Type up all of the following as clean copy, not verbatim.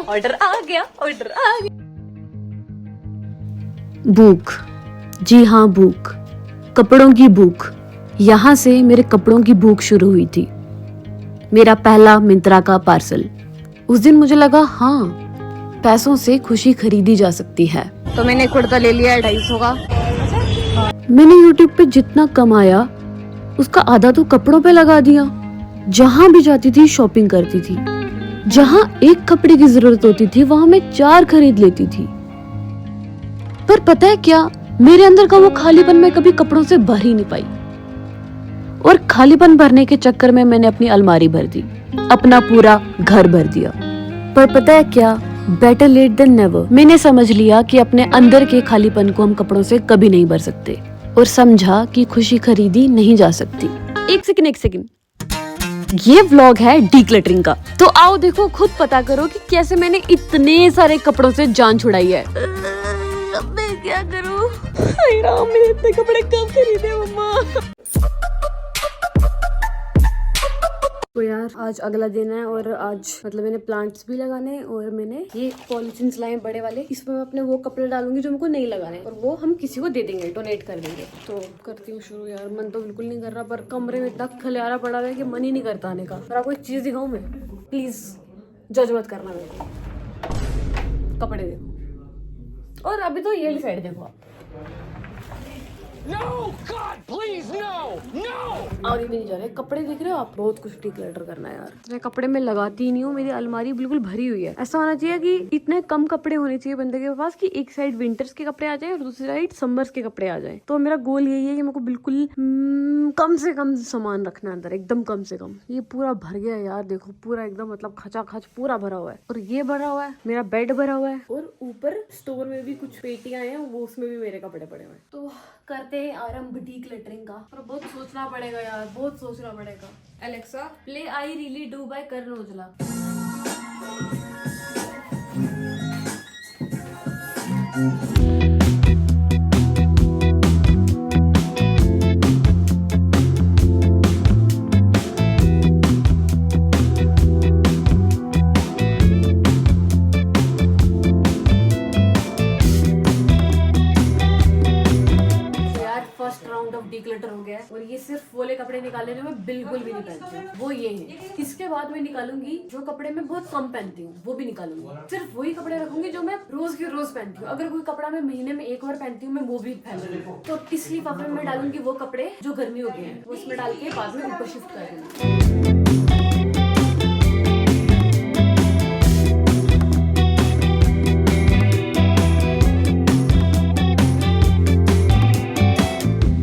Order आ गया, order आ गया। भूख, जी हाँ भूख, कपड़ों की भूख। यहाँ से मेरे कपड़ों की भूख शुरू हुई थी। मेरा पहला मिंत्रा का पार्सल। उस दिन मुझे लगा हाँ, पैसों से खुशी खरीदी जा सकती है। तो मैंने कुर्ता ले लिया 250 का। मैंने YouTube पे जितना कमाया उसका आधा तो कपड़ों पे लगा दिया। जहाँ भी जाती थी शॉपिंग करती थी। जहाँ एक कपड़े की जरूरत होती थी वहाँ मैं 4 खरीद लेती थी। पर पता है क्या, मेरे अंदर का वो खालीपन मैं कभी कपड़ों से भर ही नहीं पाई। और खालीपन भरने के चक्कर में मैंने अपनी अलमारी भर दी, अपना पूरा घर भर दिया। पर पता है क्या, बेटर लेट देन नेवर। मैंने समझ लिया कि अपने अंदर के खालीपन को हम कपड़ों से कभी नहीं भर सकते, और समझा कि खुशी खरीदी नहीं जा सकती। एक सेकंड, ये व्लॉग है डीक्लटरिंग का। तो आओ देखो, खुद पता करो कि कैसे मैंने इतने सारे कपड़ों से जान छुड़ाई है। अब मैं क्या करूं? हाय राम, मैंने इतने कपड़े कब खरीदे मम्मा? तो यार आज अगला दिन है और आज मतलब मैंने प्लांट्स भी लगाने हैं और मैंने ये पॉलिथीन लाए बड़े वाले। इसमें मैं अपने वो कपड़े डालूंगी जो मुझको नहीं लगाने, और वो हम किसी को दे देंगे, डोनेट कर देंगे। तो करती हूँ शुरू। यार मन तो बिल्कुल नहीं कर रहा, पर कमरे में इतना खलियारा पड़ा हुआ है कि मन ही नहीं करता आने का। पर आपको एक चीज दिखाऊं मैं, प्लीज जज मत करना मेरे को। कपड़े देखो, और अभी तो ये वाली साइड देखो आप। No, God, please, no, no! आगे भी नहीं जा रहे। कपड़े देख रहे हो आप, बहुत कुछ डिक्लटर करना है यार। मैं कपड़े में लगाती ही नहीं हूँ, मेरी अलमारी बिल्कुल भरी हुई है। ऐसा होना चाहिए कि इतने कम कपड़े होने चाहिए बंदे के पास कि एक साइड विंटर्स के कपड़े आ जाए और दूसरी साइड समर्स के कपड़े आ जाए। तो मेरा गोल यही है कि मेरे को बिल्कुल कम से कम सामान रखना अंदर, एकदम कम से कम। ये पूरा भर गया है यार, देखो पूरा एकदम मतलब खचाखच पूरा भरा हुआ है। और ये भरा हुआ है, मेरा बेड भरा हुआ है, और ऊपर स्टोर में भी कुछ पेटियां हैं, वो उसमें भी मेरे कपड़े पड़े हुए हैं। तो करते हैं आरंभ डीक्लटरिंग का। पर बहुत सोचना पड़ेगा यार, बहुत सोचना पड़ेगा। Alexa play I really do by Karan Aujla. Declutter हो गया है, और ये सिर्फ वाले कपड़े निकाले जो मैं बिल्कुल भी नहीं पहनती हूँ, वो ये है। इसके बाद मैं निकालूंगी जो कपड़े मैं बहुत कम पहनती हूँ, वो भी निकालूंगी। सिर्फ वही कपड़े रखूंगी जो मैं रोज के रोज पहनती हूँ। अगर कोई कपड़ा मैं महीने में एक बार पहनती हूँ, मैं वो भी पहनूंगी। तो इस लिफाफे में मैं डालूंगी वो कपड़े जो गर्मी हो गए हैं, वो इसमें डाल के बाद में ऊपर शिफ्ट कर दूंगी।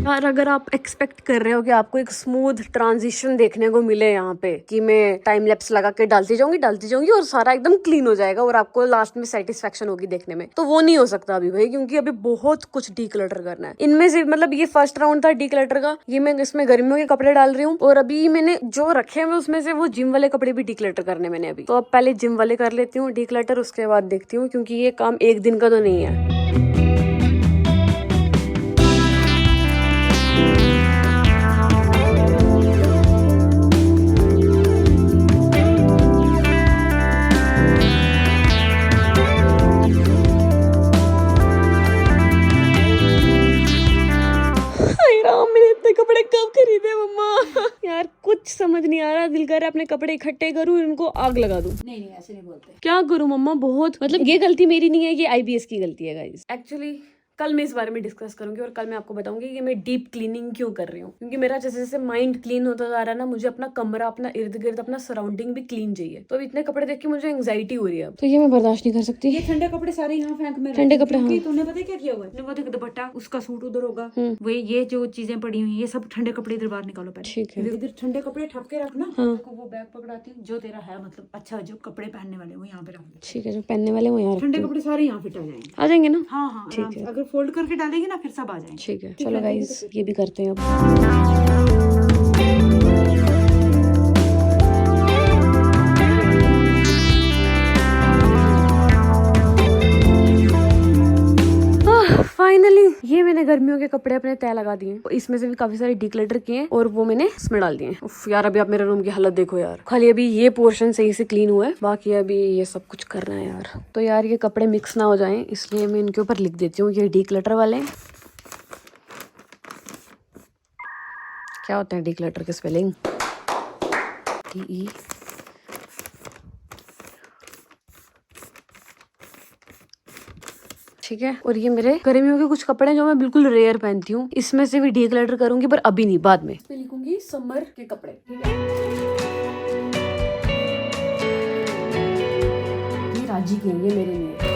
यार अगर आप एक्सपेक्ट कर रहे हो कि आपको एक स्मूथ ट्रांजिशन देखने को मिले यहाँ पे, कि मैं टाइम लैप्स लगा के डालती जाऊंगी और सारा एकदम क्लीन हो जाएगा और आपको लास्ट में सेटिस्फेक्शन होगी देखने में, तो वो नहीं हो सकता अभी भाई, क्योंकि अभी बहुत कुछ डीक्लटर करना है। इनमें से मतलब ये फर्स्ट राउंड था डीक्लटर का, ये मैं इसमें गर्मियों के कपड़े डाल रही हूँ, और अभी मैंने जो रखे हुए उसमें से वो जिम वाले कपड़े भी डीक्लटर करने मैंने अभी। तो अब पहले जिम वाले कर लेती हूँ डीक्लटर, उसके बाद देखती हूँ, क्योंकि ये काम एक दिन का तो नहीं है। मैंने इतने कपड़े कब खरीदे मम्मा? यार कुछ समझ नहीं आ रहा, दिल कर रहा है अपने कपड़े इकट्ठे करूं, इनको आग लगा दूं। नहीं ऐसे नहीं बोलते। क्या करूं मम्मा, बहुत मतलब ये गलती मेरी नहीं है, ये IBS की गलती है गाइस। एक्चुअली कल मैं इस बारे में डिस्कस करूंगी, और कल मैं आपको बताऊंगी कि मैं डीप क्लीनिंग क्यों कर रही हूँ। क्योंकि मेरा जैसे जैसे माइंड क्लीन होता जा रहा है ना, मुझे अपना कमरा, अपना इर्द गिर्द, अपना सराउंडिंग भी क्लीन चाहिए। तो अब इतने कपड़े देख के मुझे एंग्जाइटी हो रही है, तो ये मैं बर्दाश्त नहीं कर सकती। ये ठंडे कपड़े सारे यहाँ फेंक में, ठंडे कपड़े। हाँ तूने पता क्या किया हुआ है? वो देख दुपट्टा, उसका सूट उधर होगा, वो ये जो चीजें पड़ी हुई ये सब ठंडे कपड़े इधर बाहर निकालो पहले। ठीक है। इधर ठंडे कपड़े ठप के रखना। हाँ। वो बैग पकड़ाती हूँ जो तेरा है, मतलब अच्छा जो कपड़े पहनने वाले वो यहाँ पे रख दे। ठीक है, जो पहनने वाले वो यहाँ ठंडे कपड़े सारे यहाँ फिट आ जाएंगे। आ जाएंगे ना? हाँ हाँ, ठीक है। अगर फोल्ड करके डालेंगे ना फिर सब आ जाएंगे। ठीक है, चलो गाइस ये भी करते हैं अब। फाइनली ये मैंने गर्मियों के कपड़े अपने तय लगा दिए, इसमें से भी काफी सारे डिक्लटर किए हैं और वो मैंने इसमें डाल दिए। उफ यार, अभी आप मेरे रूम की हालत देखो यार। खाली अभी ये पोर्शन सही से क्लीन हुआ है, बाकी अभी ये सब कुछ करना है यार। तो यार ये कपड़े मिक्स ना हो जाएं, इसलिए मैं इनके ऊपर लिख देती हूँ ये डिक्लटर वाले। क्या होते हैं डिक्लटर के स्पेलिंग? DE। ठीक है। और ये मेरे गर्मियों के कुछ कपड़े जो मैं बिल्कुल रेयर पहनती हूँ, इसमें से भी डिक्लटर करूंगी, पर अभी नहीं, बाद में। इसमें लिखूंगी समर के कपड़े। ठीक है। ये राजी के हैं, ये मेरे लिए।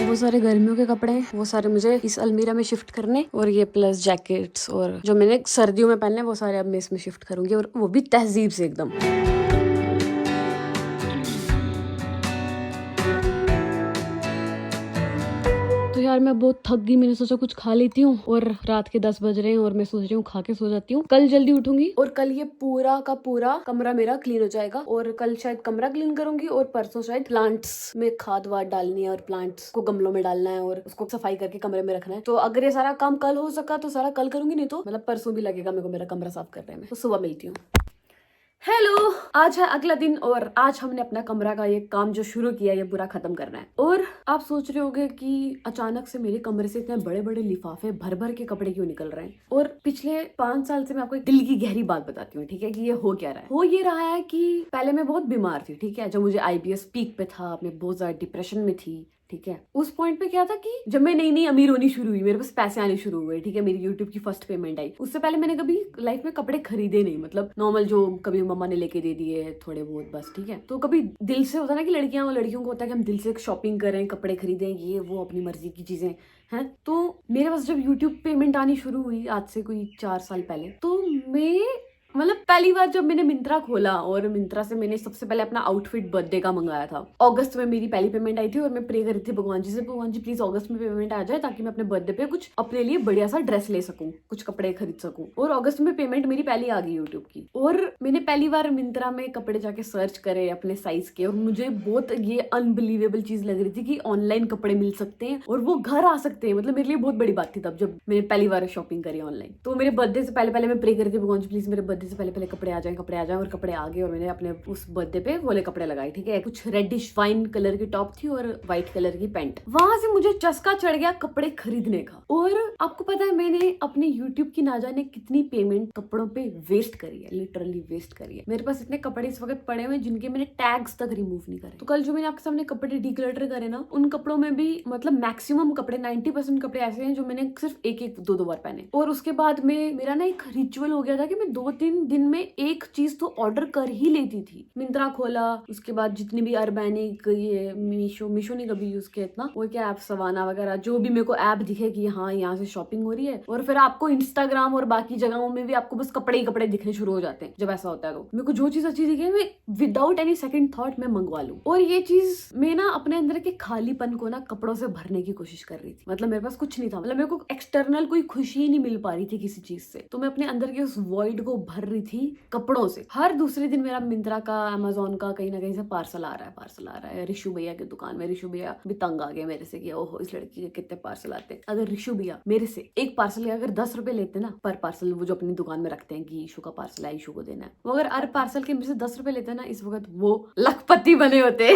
वो सारे गर्मियों के कपड़े हैं, वो सारे मुझे इस अलमीरा में शिफ्ट करने, और ये प्लस जैकेट्स और जो मैंने सर्दियों में पहनने वो सारे अब मैं इसमें शिफ्ट करूंगी, और वो भी तहजीब से एकदम। तो यार मैं बहुत थक गई, मैंने सोचा कुछ खा लेती हूँ, और रात के 10 बज रहे हैं और मैं सोच रही हूँ खा के सो जाती हूँ। कल जल्दी उठूंगी और कल ये पूरा का पूरा कमरा मेरा क्लीन हो जाएगा, और कल शायद कमरा क्लीन करूंगी, और परसों शायद प्लांट्स में खाद वाद डालनी है और प्लांट्स को गमलों में डालना है और उसको सफाई करके कमरे में रखना है। तो अगर ये सारा काम कल हो सका तो सारा कल करूंगी, नहीं तो मतलब परसों भी लगेगा मेरे को मेरा कमरा साफ करने में। तो सुबह मिलती हूँ। हेलो, आज है अगला दिन और आज हमने अपना कमरा का ये काम जो शुरू किया ये पूरा खत्म करना है। और आप सोच रहे होंगे कि अचानक से मेरे कमरे से इतने बड़े बड़े लिफाफे भर भर के कपड़े क्यों निकल रहे हैं। और पिछले 5 साल से मैं आपको एक दिल की गहरी बात बताती हूँ, ठीक है, कि ये हो क्या रहा है। हो ये रहा है कि पहले मैं बहुत बीमार थी, ठीक है, जब मुझे IBS पीक पे था, मैं बहुत ज्यादा डिप्रेशन में थी, ठीक है। उस पॉइंट पे क्या था कि जब मैं नई नई अमीर होनी शुरू हुई, मेरे पास पैसे आने शुरू हुए, ठीक है, मेरी यूट्यूब की फर्स्ट पेमेंट आई, उससे पहले मैंने कभी लाइफ में कपड़े खरीदे नहीं, मतलब नॉर्मल जो कभी मम्मा ने लेके दे दिए थोड़े बहुत, बस, ठीक है। तो कभी दिल से होता ना कि लड़कियों को होता है कि हम दिल से शॉपिंग करें, कपड़े खरीदें, ये वो अपनी मर्जी की चीजें हैं। तो मेरे पास जब यूट्यूब पेमेंट आनी शुरू हुई आज से कोई 4 साल पहले, तो मैं मतलब पहली बार जब मैंने मिंत्रा खोला और मिंत्रा से मैंने सबसे पहले अपना आउटफिट बर्थडे का मंगाया था। अगस्त में मेरी पहली पेमेंट आई थी और मैं प्रे कर रही थी भगवान जी से, भगवान जी प्लीज अगस्त में पेमेंट आ जाए ताकि मैं अपने बर्थडे पे कुछ अपने लिए बढ़िया सा ड्रेस ले सकूं, कुछ कपड़े खरीद सकूं। और अगस्त में पेमेंट मेरी पहली आ गई यूट्यूब की, और मैंने पहली बार मिंत्रा में कपड़े जाके सर्च करे अपने साइज के, और मुझे बहुत ये अनबिलीवेबल चीज लग रही थी कि ऑनलाइन कपड़े मिल सकते हैं और वो घर आ सकते हैं। मतलब मेरे लिए बहुत बड़ी बात थी तब जब मैंने पहली बार शॉपिंग करी ऑनलाइन। तो मेरे बर्थडे से पहले मैं प्रे कर रही थी भगवान जी प्लीज मेरे बर्थडे से पहले कपड़े आ जाए, और कपड़े आ गए। और मैंने अपने उस बर्थडे पे वाले कपड़े लगाए, ठीक है, कुछ रेडिश वाइन कलर की टॉप थी और व्हाइट कलर की पैंट। वहां से मुझे चस्का चढ़ गया कपड़े खरीदने का। और आपको पता है मैंने अपने यूट्यूब की ना जाने कितनी पेमेंट कपड़ों पे वेस्ट करी है, लिटरली वेस्ट करी है। मेरे पास इतने कपड़े इस वक्त पड़े हुए जिनके मैंने टैग्स तक रिमूव नहीं करे। तो कल जो मैंने आपके सामने कपड़े डिक्लटर करे ना, उन कपड़ों में भी मतलब मैक्सिमम कपड़े 90% कपड़े ऐसे हैं जो मैंने सिर्फ एक 2 बार पहने। और उसके बाद में मेरा ना एक रिचुअल हो गया था कि मैं 2-3 दिन में एक चीज तो ऑर्डर कर ही लेती थी। मिंत्रा खोला, उसके बाद जितनी भी अर्बैनिक, ये मीशो नहीं कभी यूज किया इतना, वो क्या ऐप, सवाना वगैरह, जो भी मेरे को ऐप दिखे कि हाँ यहाँ से शॉपिंग हो रही है। और फिर आपको इंस्टाग्राम और बाकी जगहों में भी आपको बस कपड़े ही कपड़े दिखने शुरू हो जाते हैं। जब ऐसा होता है तो मेरे को जो चीज अच्छी दिखे मैं विदाउट एनी सेकंड थॉट मैं मंगवा लूं। और ये चीज मैं ना अपने अंदर के खालीपन को ना कपड़ों से भरने की कोशिश कर रही थी। मतलब मेरे पास कुछ नहीं था, मतलब मेरे को एक्सटर्नल कोई खुशी नहीं मिल पा रही थी किसी चीज से, तो मैं अपने अंदर के उस वॉइड को भर रही थी कपड़ों से। हर दूसरे दिन मेरा मिंत्रा का, अमेजोन का कहीं ना कहीं से पार्सल आ रहा है। ऋषु भैया की दुकान में, ऋषु भैया भी तंग आ गए मेरे से कि ओहो इस लड़की के कितने पार्सल आते हैं। अगर ऋषु भैया मेरे से एक पार्सल के अगर 10 रुपए लेते ना पर पार्सल, वो जो अपनी दुकान में रखते हैं कि इशू का पार्सल है, इशू को देना है, वो अगर हर पार्सल के मेरे से 10 रुपए लेते ना, इस वक्त वो लखपति बने होते।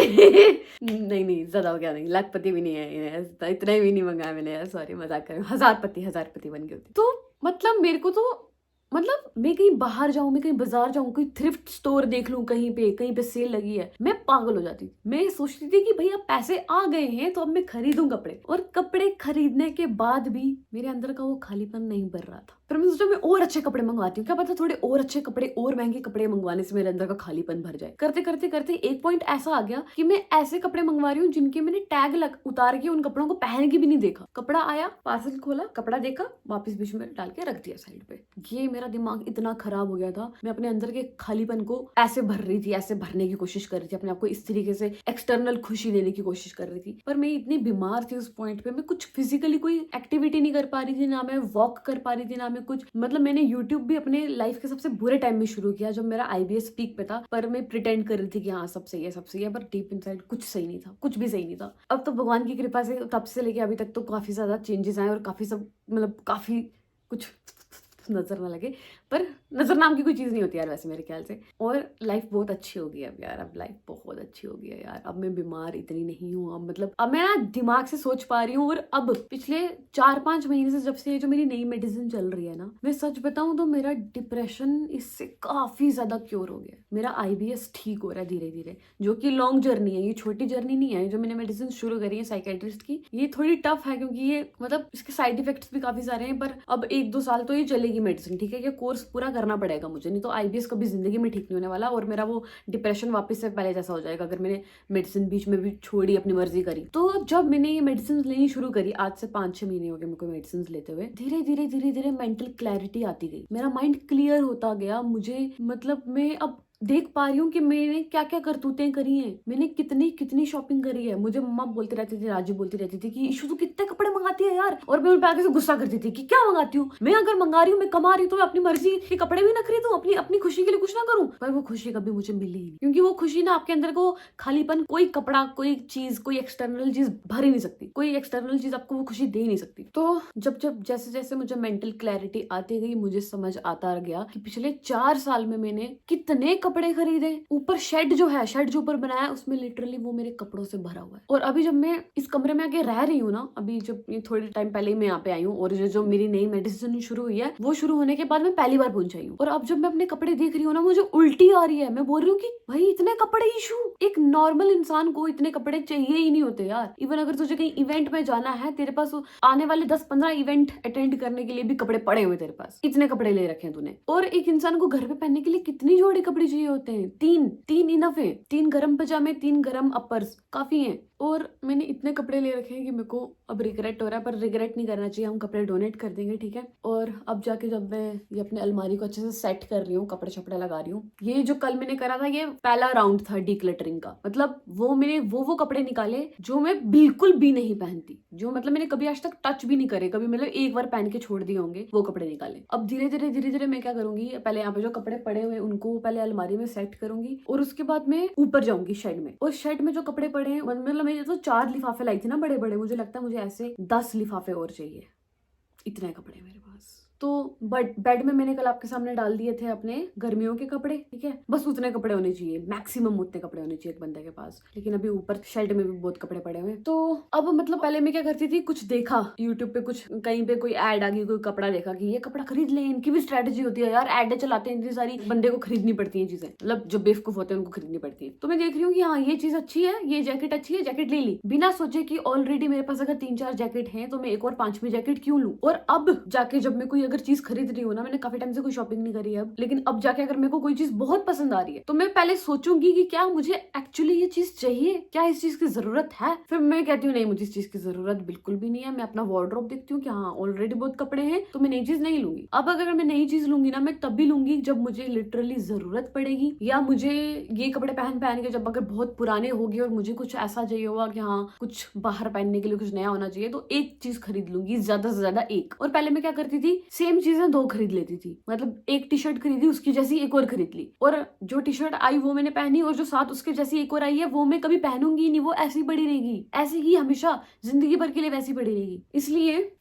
नहीं ज्यादा हो गया, नहीं लखपति भी नहीं है, इतना भी नहीं मंगाया मैंने, सॉरी मजाक कर रही हूँ, हजारपति बन गए होते। तो मतलब मेरे को तो मतलब मैं कहीं बाहर जाऊं, मैं कहीं बाजार जाऊं, कोई थ्रिफ्ट स्टोर देख लूं, कहीं पे सेल लगी है, मैं पागल हो जाती। मैं सोचती थी कि भैया पैसे आ गए हैं तो अब मैं खरीदूं कपड़े। और कपड़े खरीदने के बाद भी मेरे अंदर का वो खालीपन नहीं भर रहा था। फिर मैं सोचा मैं और अच्छे कपड़े मंगवाती हूँ, क्या पता थोड़े और अच्छे कपड़े और महंगे कपड़े मंगवाने से मेरे अंदर का खालीपन भर जाए। करते एक पॉइंट ऐसा आ गया कि मैं ऐसे कपड़े मंगवा रही हूँ जिनके मैंने टैग उतार के उन कपड़ों को पहन के भी नहीं देखा। कपड़ा आया, पार्सल खोला, कपड़ा देखा, वापस बीच में डाल के रख दिया साइड पे। ये मेरा दिमाग इतना खराब हो गया था, मैं अपने अंदर के खालीपन को ऐसे भर रही थी, ऐसे भरने की कोशिश कर रही थी, अपने आप को इस तरीके से एक्सटर्नल खुशी देने की कोशिश कर रही थी। पर मैं इतनी बीमार थी उस पॉइंट पे, मैं कुछ फिजिकली कोई एक्टिविटी नहीं कर पा रही थी, ना मैं वॉक कर पा रही थी, ना में कुछ, मतलब मैंने यूट्यूब भी अपने लाइफ के सबसे बुरे टाइम में शुरू किया, जब मेरा IBS पीक पे था, पर मैं प्रिटेंड कर रही थी कि हाँ सब सही है सब सही है, पर डीप इनसाइड कुछ सही नहीं था, कुछ भी सही नहीं था। अब तो भगवान की कृपा से तब से लेके अभी तक तो काफी ज्यादा चेंजेस आए और काफी सब मतलब काफी कुछ नजर ना लगे, पर नजर नाम की कोई चीज नहीं होती यार वैसे मेरे ख्याल से। और लाइफ बहुत अच्छी हो गई अब यार, अब लाइफ बहुत अच्छी हो गई है यार। अब मैं बीमार इतनी नहीं हूँ, अब मतलब अब मैं ना दिमाग से सोच पा रही हूँ। और अब पिछले 4-5 महीने से जब से ये जो मेरी नई मेडिसिन चल रही है ना, मैं सच बताऊं तो मेरा डिप्रेशन इससे काफी ज्यादा क्योर हो गया। मेरा IBS ठीक हो रहा है धीरे धीरे, जो कि लॉन्ग जर्नी है, ये छोटी जर्नी नहीं है। जो मैंने मेडिसिन शुरू करी है साइकेट्रिस्ट की, ये थोड़ी टफ है क्योंकि ये मतलब इसके साइड इफेक्ट्स भी काफी सारे हैं, पर अब 1-2 साल तो ये चलेगी मेडिसिन, ठीक है। ये कोर्स पूरा करना पड़ेगा मुझे, नहीं तो IBS कभी जिंदगी में ठीक नहीं होने वाला और मेरा वो डिप्रेशन वापस से पहले जैसा हो जाएगा अगर मैंने मेडिसिन बीच में भी छोड़ी, अपनी मर्जी करी। तो जब मैंने ये मेडिसिन लेनी शुरू करी, आज से 5-6 महीने हो गए मेरे को मेडिसिन लेते हुए, धीरे धीरे मेंटल क्लैरिटी आती गई, मेरा माइंड क्लियर होता गया। मुझे मतलब मैं अब देख पा रही हूँ कि मैंने क्या क्या करतूतें करी हैं, मैंने कितनी शॉपिंग करी है। मुझे मम्मा बोलती रहती थी, राजी बोलती रहती थी कि ईशु तू कितने कपड़े मंगाती है यार, और मैं उन पे आगे से गुस्सा करती थी कि क्या मंगाती हूँ मैं, अगर मंगा रही हूँ, मैं कमा रही हूँ तो मैं अपनी मर्जी के कपड़े भी ना खरीदूं, अपनी खुशी के लिए कुछ ना करूँ। पर वो खुशी कभी मुझे मिली ही नहीं, क्योंकि वो खुशी ना आपके अंदर को खालीपन, कोई कपड़ा, कोई चीज, कोई एक्सटर्नल चीज भर ही नहीं सकती, कोई एक्सटर्नल चीज आपको वो खुशी दे ही नहीं सकती। तो जब जैसे जैसे मुझे मेंटल क्लैरिटी आती गई, मुझे समझ आता गया कि पिछले 4 साल में मैंने कितने कपड़े खरीदे। ऊपर शेड जो है, शेड जो ऊपर बनाया है उसमें लिटरली वो मेरे कपड़ों से भरा हुआ है। और अभी जब मैं इस कमरे में आके रह रही हूँ ना, अभी जब ये थोड़े टाइम पहले ही मैं यहाँ पे आई हूँ, और जो मेरी नई मेडिसिन शुरू हुई है वो शुरू होने के बाद मैं पहली बार पहुंच आई हूँ। और अब जब मैं अपने कपड़े देख रही हूँ ना, मुझे उल्टी आ रही है। मैं बोल रही हूँ कि भाई इतने कपड़े इशू, एक नॉर्मल इंसान को इतने कपड़े चाहिए ही नहीं होते यार। इवन अगर तुझे कहीं इवेंट में जाना है, तेरे पास आने वाले 10-15 इवेंट अटेंड करने के लिए भी कपड़े पड़े हुए तेरे पास, इतने कपड़े ले रखे हैं तूने। और एक इंसान को घर पे पहनने के लिए कितनी जोड़ी कपड़े चाहिए होते हैं? 3 इनफ है, 3 गरम पजामे, 3 गरम अपर्स काफी हैं। और मैंने इतने कपड़े ले रखे हैं कि मेरे को अब रिग्रेट हो रहा है, पर रिग्रेट नहीं करना चाहिए, हम कपड़े डोनेट कर देंगे, ठीक है। और अब जाके जब मैं ये अपने अलमारी को अच्छे से सेट कर रही हूँ, कपड़े छपड़े लगा रही हूँ, ये जो कल मैंने करा था ये पहला राउंड था डीक्लटरिंग का। मतलब वो मैंने वो कपड़े निकाले जो मैं बिल्कुल भी नहीं पहनती, जो मतलब मैंने कभी आज तक टच भी नहीं करे, कभी मतलब एक बार पहन के छोड़ दिए होंगे, वो कपड़े निकाले। अब धीरे धीरे मैं क्या करूंगी, पहले यहाँ पे जो कपड़े पड़े हुए उनको पहले अलमारी में सेट करूंगी, और उसके बाद मैं ऊपर जाऊंगी शेड में। और शेड में जो कपड़े पड़े हैं, मतलब मैं तो 4 लिफाफे लाई थी ना बड़े बड़े, मुझे लगता है मुझे ऐसे 10 लिफाफे और चाहिए, इतने कपड़े मेरे पास। तो बेड में मैंने कल आपके सामने डाल दिए थे अपने गर्मियों के कपड़े, ठीक है। बस उतने कपड़े होने चाहिए, मैक्सिमम उतने कपड़े होने चाहिए एक बंदे के पास। लेकिन अभी ऊपर शेड में भी बहुत कपड़े पड़े हुए हैं। तो अब मतलब पहले मैं क्या करती थी, कुछ देखा यूट्यूब पे, कुछ कहीं पे कोई ऐड आ गई, कोई कपड़ा देखा कि ये कपड़ा खरीद ले, इनकी भी स्ट्रेटेजी होती है यार, ऐड चलाते हैं इतनी सारी, बंदे को खरीदनी पड़ती है चीजें, मतलब जो बेवकूफ होते हैं उनको खरीदनी पड़ती है। तो मैं देख रही हूँ कि हाँ ये चीज अच्छी है, ये जैकेट अच्छी है, जैकेट ले ली, बिना सोचे कि ऑलरेडी मेरे पास अगर 3-4 जैकेट है तो मैं एक और 5वीं जैकेट क्यों लूं। और अब जाके जब मैं कोई अगर चीज खरीद रही हूँ ना, मैंने काफी टाइम से कोई शॉपिंग नहीं करी है अब, लेकिन अब जाके अगर मेरे को कोई चीज बहुत पसंद आ रही है तो मैं पहले सोचूंगी कि क्या मुझे एक्चुअली ये चीज चाहिए, क्या इस चीज की जरूरत है। फिर मैं कहती हूँ नहीं, मुझे इस चीज की जरूरत बिल्कुल भी नहीं है। मैं अपना वार्डरोब देखती हूँ कि हाँ ऑलरेडी बहुत कपड़े हैं, तो मैं नई चीज नहीं लूंगी। अब अगर मैं नई चीज लूंगी ना, मैं तब भी लूंगी जब मुझे लिटरली जरूरत पड़ेगी, या मुझे ये कपड़े पहन के जब अगर बहुत पुराने होगी और मुझे कुछ ऐसा चाहिए होगा कि हाँ कुछ बाहर पहनने के लिए कुछ नया होना चाहिए, तो एक चीज खरीद लूंगी, ज्यादा से ज्यादा एक। और पहले मैं क्या करती थी, सेम चीजें 2 खरीद लेती थी, मतलब एक टी शर्ट खरीदी उसकी जैसी एक और खरीद ली, और जो टी शर्ट आई वो मैंने पहनी, और जो साथ उसके जैसी एक और आई है वो मैं कभी पहनूंगी नहीं, वो ऐसी पड़ी रहेगी, ऐसी ही हमेशा जिंदगी भर के लिए वैसी पड़ी रहेगी। इसलिए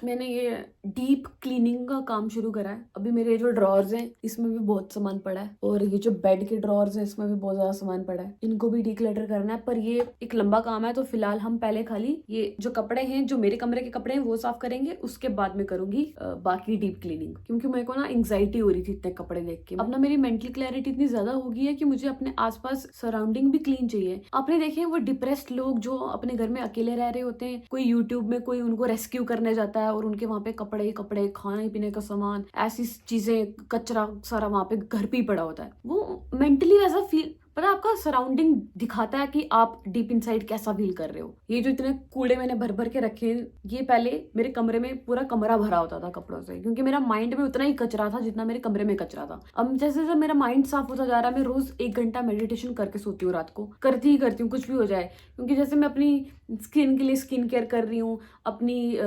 मैंने ये डीप क्लीनिंग का काम शुरू करा है। अभी मेरे जो ड्रॉर्स हैं इसमें भी बहुत सामान पड़ा है, और ये जो बेड के ड्रॉर्स हैं इसमें भी बहुत ज्यादा सामान पड़ा है, इनको भी डीक्लटर करना है। पर ये एक लंबा काम है, तो फिलहाल हम पहले खाली ये जो कपड़े हैं, जो मेरे कमरे के कपड़े हैं वो साफ करेंगे, उसके बाद में करूंगी बाकी डीप क्लीनिंग, क्योंकि मेरे को ना एंग्जाइटी हो रही थी इतने कपड़े देख के। अब ना मेरी मेंटल क्लैरिटी इतनी ज्यादा हो गई है कि मुझे अपने आसपास सराउंडिंग भी क्लीन चाहिए। आपने देखे वो डिप्रेस्ड लोग जो अपने घर में अकेले रह रहे होते हैं, कोई यूट्यूब में कोई उनको रेस्क्यू करने जाता है और उनके वहाँ पे कपड़े, खाने पीने का सामान, ऐसी चीजें, कचरा सारा वहां पे घर पे ही पड़ा होता है। वो मेंटली वैसा फील पता है आपका सराउंडिंग दिखाता है कि आप डीप इनसाइड कैसा फील कर रहे हो। ये जो इतने कूड़े मैंने भर भर के रखे हैं, ये पहले मेरे कमरे में पूरा कमरा भरा होता था कपड़ों से, क्योंकि मेरा माइंड में उतना ही कचरा था जितना मेरे कमरे में कचरा था। अब जैसे जैसे मेरा माइंड साफ होता जा रहा है, मैं रोज 1 घंटा मेडिटेशन करके सोती हूँ रात को, करती ही करती हूँ कुछ भी हो जाए। क्योंकि जैसे मैं अपनी स्किन के लिए स्किन केयर कर रही हूँ, अपनी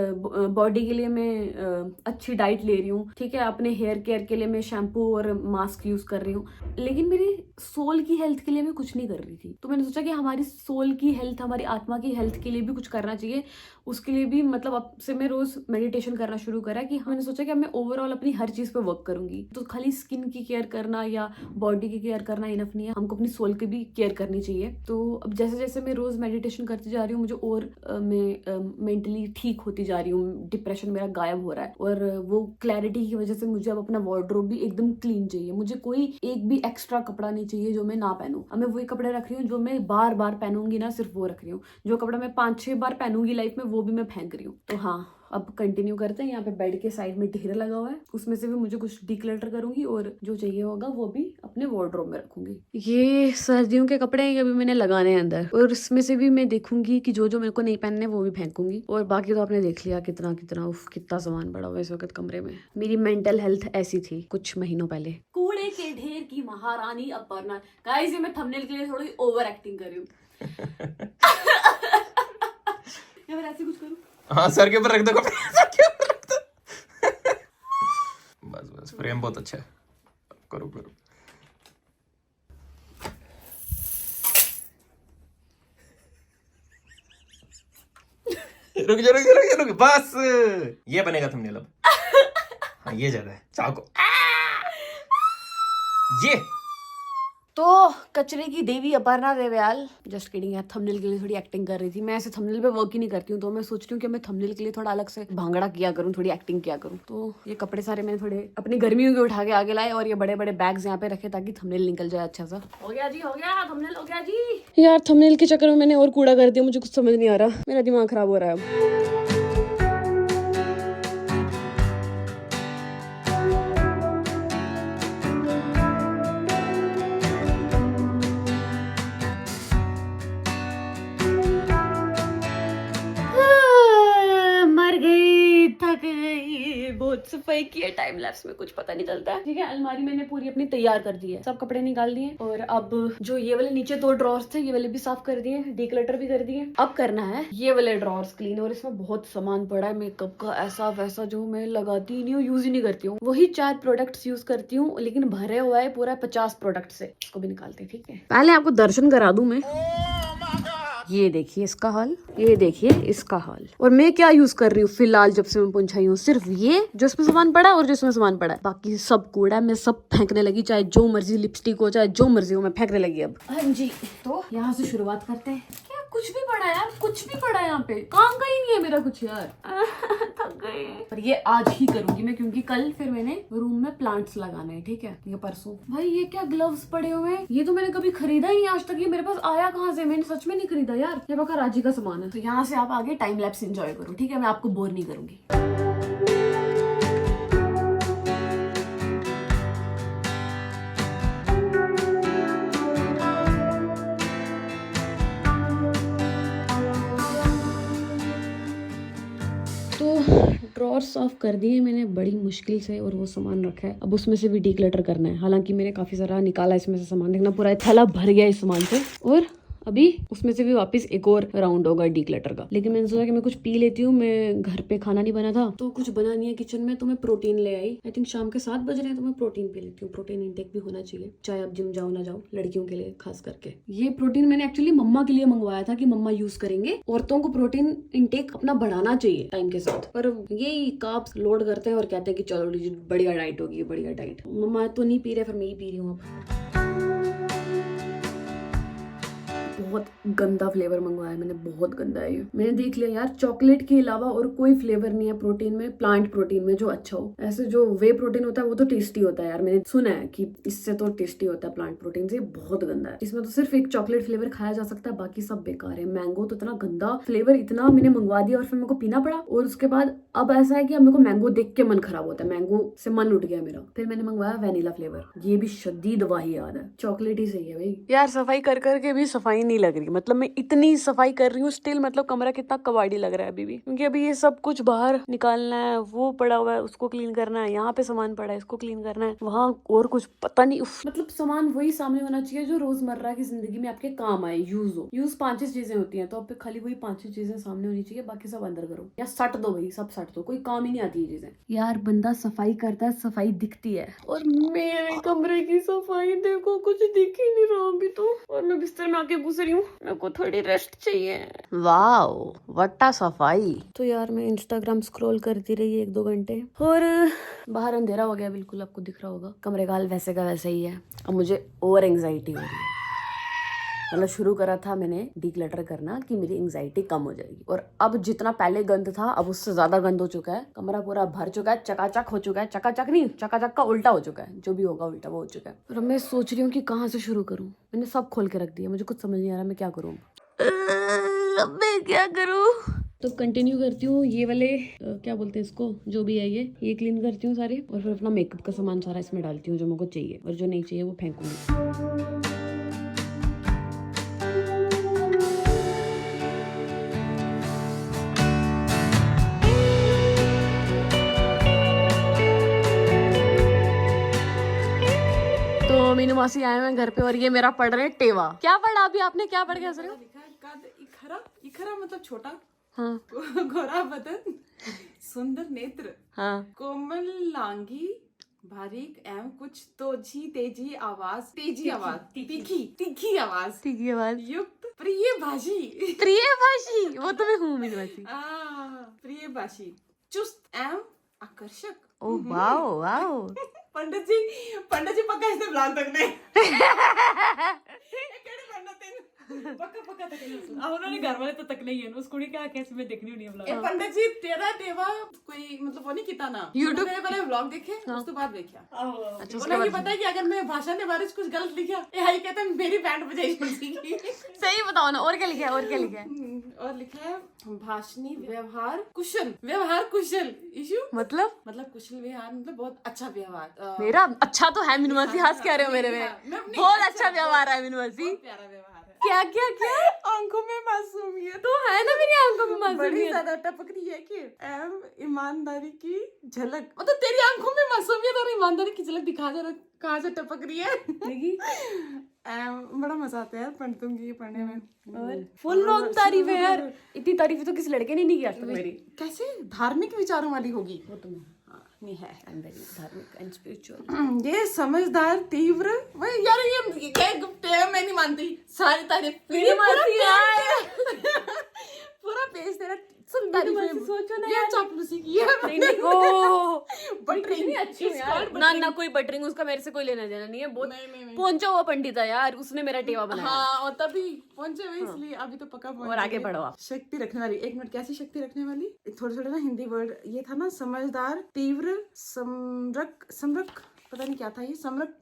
बॉडी के लिए मैं अच्छी डाइट ले रही हूँ, ठीक है, अपने हेयर केयर के लिए मैं शैम्पू और मास्क यूज कर रही हूँ, लेकिन मेरी सोल की हेल्थ के लिए मैं कुछ नहीं कर रही थी। तो मैंने सोचा कि हमारी सोल की हेल्थ, हमारी आत्मा की हेल्थ के लिए भी कुछ करना चाहिए। उसके लिए भी मतलब अब से मैं रोज मेडिटेशन करना शुरू करा कि मैंने सोचा कि अब मैं ओवरऑल अपनी हर चीज पे वर्क करूंगी। तो खाली स्किन की केयर करना या बॉडी की केयर करना इनफ नहीं है, हमको अपनी सोल की भी केयर करनी चाहिए। तो अब जैसे जैसे मैं रोज मेडिटेशन करती जा रही हूँ, मुझे और मैं मेंटली ठीक होती जा रही हूँ, डिप्रेशन मेरा गायब हो रहा है, और वो क्लैरिटी की वजह से मुझे अब अपना वार्डरोब भी एकदम क्लीन चाहिए। मुझे कोई एक भी एक्स्ट्रा कपड़ा नहीं चाहिए जो मैं ना पहनूं। अब मैं वही कपड़े रख रही हूँ जो मैं बार बार पहनूंगी ना, सिर्फ वो रख रही हूँ। जो कपड़ा मैं 5-6 बार पहनूंगी लाइफ में, वो भी मैं फेंक रही हूँ। तो हाँ, अब कंटिन्यू करते हैं। यहाँ पे बेड के साइड में ढेर लगा हुआ है, उसमें से भी मुझे कुछ डिक्लटर करूंगी और जो चाहिए होगा वो भी अपने वार्डरोब में रखूंगी। ये सर्दियों के कपड़े हैं, ये भी मैंने लगाने हैं अंदर, और इसमें से भी मैं देखूंगी कि जो जो मेरे को नहीं पहनने वो भी फेंकूंगी। और बाकी तो आपने देख लिया कितना कितना कितना सामान पड़ा हुआ है इस वक्त कमरे में। मेरी मेंटल हेल्थ ऐसी थी कुछ महीनों पहले। कूड़े के ढेर की महारानी अपर्णा। गाइस, ये मैं थंबनेल के लिए थोड़ी ओवर एक्टिंग कर रही हूँ। या फिर ऐसे कुछ करूँ? हाँ, सर के ऊपर रख दो कपड़ा, सर के ऊपर रख दो। बस बस, फ्रेम बहुत अच्छा है। करो करो। रुक जा, बस ये बनेगा थंबनेल अब। हाँ, ये ज्यादा है, चाको ये। तो कचरे की देवी अपर्णा देवयाल, जस्ट किडिंग यार, थंबनेल के लिए थोड़ी एक्टिंग कर रही थी। मैं ऐसे थंबनेल पे वर्क ही नहीं करती हूँ, तो मैं सोच रही हूँ कि मैं थंबनेल के लिए थोड़ा अलग से भांगड़ा किया करूँ, थोड़ी एक्टिंग किया करूँ। तो ये कपड़े सारे मैंने थोड़े अपनी गर्मियों के उठा के आगे लाए, और ये बड़े बड़े बैग्स यहाँ पे रखे ताकि थंबनेल निकल जाए अच्छा सा। हो गया जी, हो गया, थंबनेल हो गया जी। यार थंबनेल के चक्कर में मैंने और कूड़ा कर दिया, मुझे कुछ समझ नहीं आ रहा, मेरा दिमाग खराब हो रहा है अब। थक गई, बहुत सफाई की है, टाइम लैप्स में कुछ पता नहीं चलता है। ठीक है, अलमारी मैंने पूरी अपनी तैयार कर दी है, सब कपड़े निकाल दिए, और अब जो ये वाले नीचे 2 ड्रॉर्स थे, ये वाले भी साफ कर दिए, डिक्लटर भी कर दिए। अब करना है ये वाले ड्रॉर्स क्लीन, और इसमें बहुत सामान पड़ा है मेकअप का ऐसा वैसा, जो मैं लगाती ही नहीं हूँ, यूज ही नहीं करती हूँ। वही 4 प्रोडक्ट्स यूज करती हूँ, लेकिन भरे हुआ है पूरा 50 प्रोडक्ट से। इसको भी निकालते हैं, ठीक है। पहले आपको दर्शन करा दूं मैं। ये देखिए इसका हाल, ये देखिए इसका हाल। और मैं क्या यूज कर रही हूँ फिलहाल जब से मैं पहुंचाई हूँ, सिर्फ ये जो इसमें सामान पड़ा है और जो इसमें सामान पड़ा है, बाकी सब कूड़ा है। मैं सब फेंकने लगी, चाहे जो मर्जी लिपस्टिक हो, चाहे जो मर्जी हो, मैं फेंकने लगी अब। हाँ जी, तो यहाँ से शुरुआत करते हैं। क्या कुछ भी पड़ा है यार, कुछ भी पड़ा है यहाँ पे, काम का ही नहीं है मेरा कुछ यार। थक गए। पर ये आज ही करूंगी मैं, क्योंकि कल फिर मैंने रूम में प्लांट्स लगाने हैं, ठीक है, ये परसों। भाई ये क्या ग्लव्स पड़े हुए हैं, ये तो मैंने कभी खरीदा ही नहीं आज तक, ये मेरे पास आया कहाँ से, मैंने सच में नहीं खरीदा यार, ये बका राजी का सामान है। तो यहाँ से आप आगे टाइम लैप्स एंजॉय करो, ठीक है, मैं आपको बोर नहीं करूंगी। ड्रॉर साफ कर दिए मैंने बड़ी मुश्किल से, और वो सामान रखा है, अब उसमें से भी डिक्लटर करना है। हालांकि मैंने काफी सारा निकाला इसमें से सामान, देखना पूरा थैला भर गया इस सामान से, और अभी उसमें से भी वापस एक और राउंड होगा डिक्लटर का। लेकिन मैंने सोचा कि मैं कुछ पी लेती हूँ, मैं घर पे खाना नहीं बना था, तो कुछ बना नहीं है किचन में, तो मैं प्रोटीन ले आई। आई थिंक शाम के 7 बज रहे हैं, तो मैं प्रोटीन पी लेती हूँ। प्रोटीन इंटेक भी होना चाहिए, चाहे आप जिम जाओ ना जाओ, लड़कियों के लिए खास करके। ये प्रोटीन मैंने एक्चुअली मम्मा के लिए मंगवाया था कि मम्मा यूज करेंगे। औरतों को प्रोटीन इंटेक अपना बढ़ाना चाहिए टाइम के साथ, पर यही कार्ब्स लोड करते हैं और कहते हैं कि चलो बढ़िया डाइट होगी, बढ़िया डाइट। मम्मा तो नहीं पी रहे, फिर मैं ही पी रही हूँ अब। बहुत गंदा फ्लेवर मंगवाया मैंने, बहुत गंदा है ये। मैंने देख लिया यार, चॉकलेट के अलावा और कोई फ्लेवर नहीं है प्रोटीन में, प्लांट प्रोटीन में जो अच्छा हो। ऐसे जो वे प्रोटीन होता है वो तो टेस्टी होता है यार, मैंने सुना है कि इससे तो टेस्टी होता है प्लांट प्रोटीन से। बहुत गंदा है, इसमें तो सिर्फ एक चॉकलेट फ्लेवर खाया जा सकता है, बाकी सब बेकार है। मैंगो तो इतना गंदा फ्लेवर, इतना मैंने मंगवा दिया और फिर मेरे को पीना पड़ा। और उसके बाद अब ऐसा है कि अब मेरे को मैंगो देख के मन खराब होता है, मैंगो से मन उठ गया मेरा। फिर मैंने मंगवाया वेनिला फ्लेवर, ये भी शदीद वाहियात है, चॉकलेट ही सही है भाई। यार सफाई कर करके भी सफाई नहीं लग रही, मतलब मैं इतनी सफाई कर रही हूँ स्टिल, मतलब कमरा कितना कबाड़ी लग रहा है अभी भी, क्योंकि अभी ये सब कुछ बाहर निकालना है, वो पड़ा हुआ है उसको क्लीन करना है, यहाँ पे सामान पड़ा है इसको क्लीन करना है, वहाँ और कुछ पता नहीं। मतलब सामान वही सामने होना चाहिए जो रोजमर्रा की जिंदगी में आपके काम आए, यूज हो। यूज 5-6 चीजें होती हैं, तो आप पे खाली वही 5-6 चीजें सामने होनी चाहिए, बाकी सब अंदर करो या सट दो भाई, सब सट दो, कोई काम ही नहीं आती ये चीजें। यार बंदा सफाई करता है, सफाई दिखती है, और मेरे कमरे की सफाई देखो, कुछ दिख ही नहीं रहा अभी तो। और मैं बिस्तर में आके घुस रही हूँ, मेरे को थोड़ी रेस्ट चाहिए। वाओ वट्टा सफाई। तो यार मैं इंस्टाग्राम स्क्रॉल करती रही 1-2 घंटे, और बाहर अंधेरा हो गया बिल्कुल, आपको दिख रहा होगा। कमरे का हाल वैसे का वैसे ही है। अब मुझे और एंग्जाइटी हो रही है, मतलब शुरू करा था मैंने डिक्लटर करना कि मेरी एंग्जाइटी कम हो जाएगी, और अब जितना पहले गंद था अब उससे ज्यादा गंद हो चुका है। कमरा पूरा भर चुका है, चकाचक हो चुका है, चकाचक नहीं, चकाचक का उल्टा हो चुका है, जो भी होगा उल्टा वो हो चुका है। और मैं सोच रही हूँ कि कहाँ से शुरू करूँ, मैंने सब खोल के रख दिया, मुझे कुछ समझ नहीं आ रहा मैं क्या करूँ। अब मैं क्या करूं? तो कंटिन्यू करती हूँ ये वाले क्या बोलते हैं इसको, जो भी है ये क्लीन करती हूँ सारे, और फिर अपना मेकअप का सामान सारा इसमें डालती हूँ जो मुझको चाहिए, और जो नहीं चाहिए वो फेंकूंगी। तो मीनू मासी आए हैं घर पे, और ये मेरा पढ़ रहे हैं टेवा। क्या पढ़ा अभी आपने, क्या पढ़ के हंस रहे हो? इखरा मतलब छोटा, हाँ गोरा बदन, सुंदर नेत्र, हाँ कोमल लांगी, बारीक एवं कुछ तेजी आवाज, तीखी आवाज, ठीक है बात। युक्त प्रिय भाषी, प्रिय भाषी, वो तो मैं हूँ मीनू मासी। प्रिय भाषी, चुस्त एवं आकर्षक। Oh wow wow. पंडित जी पक्का इसने ब्लॉग तक नहीं पक्का तक नहीं उन्होंने घर वाले तो तक नहीं है उस कुड़ी का कैसे मैं देखनी होनी है ब्लॉग। पंडित जी तेरा देवा कोई मतलब वो नहीं किता ना YouTube वाले ब्लॉग देखे उसके बाद देखा। अच्छा उसके उन्हें ये बाद पता है कि अगर मैं भाषा के बारे में कुछ गलत लिखा यही कहते हैं मेरी बैंड बजाई सीखी। सही बताओ ना, और क्या लिखा है, और क्या लिखा है? और लिखा है भाषणी व्यवहार कुशल इशू, मतलब कुशल व्यवहार मतलब बहुत अच्छा व्यवहार। मेरा अच्छा तो है मीनू मासी, हंस क्या रहे हो मेरे में? बहुत अच्छा व्यवहार है मीनू मासी। प्यारा व्यवहार है। क्या क्या क्या? आंखों में मासूमियत तो है ना मेरी आंखों में बड़ी मासूमियत। ज्यादा टपक रही है कि एम ईमानदारी की झलक, मतलब तेरी आंखों में मासूमियत और ईमानदारी की झलक दिखा दे रहा कहाँ से टपक रही है। बड़ा मजा आता है यार पंडितों की पढ़ने में। और फुल ऑन तारीफ है यार, इतनी तारीफ तो किसी लड़के ने नहीं की आज तक मेरी। कैसे धार्मिक विचारों वाली होगी वो तो नहीं है। आई एम वेरी धार्मिक एंड स्पिरिचुअल। ये समझदार तीव्र वही यार ये मैं नहीं मानती सारी तारीफ पूरा पेज तेरा सब तारीफ सोचो ना यार चापलूसी की है। बटरिंग अच्छी है यार। ना कोई बटरिंग, उसका मेरे से कोई लेना देना नहीं है। बहुत पहुंचा हुआ पंडित है यार, उसने मेरा टेवा बनाया। हाँ और तभी पहुंचे हुए इसलिए अभी तो पक्का पहुंच। और आगे बढ़ो आप। शक्ति रखने वाली, 1 मिनट कैसी शक्ति रखने वाली, थोड़े थोड़े ना हिंदी वर्ड ये था ना, समझदार तीव्र समरक पता नहीं क्या था ये, समरक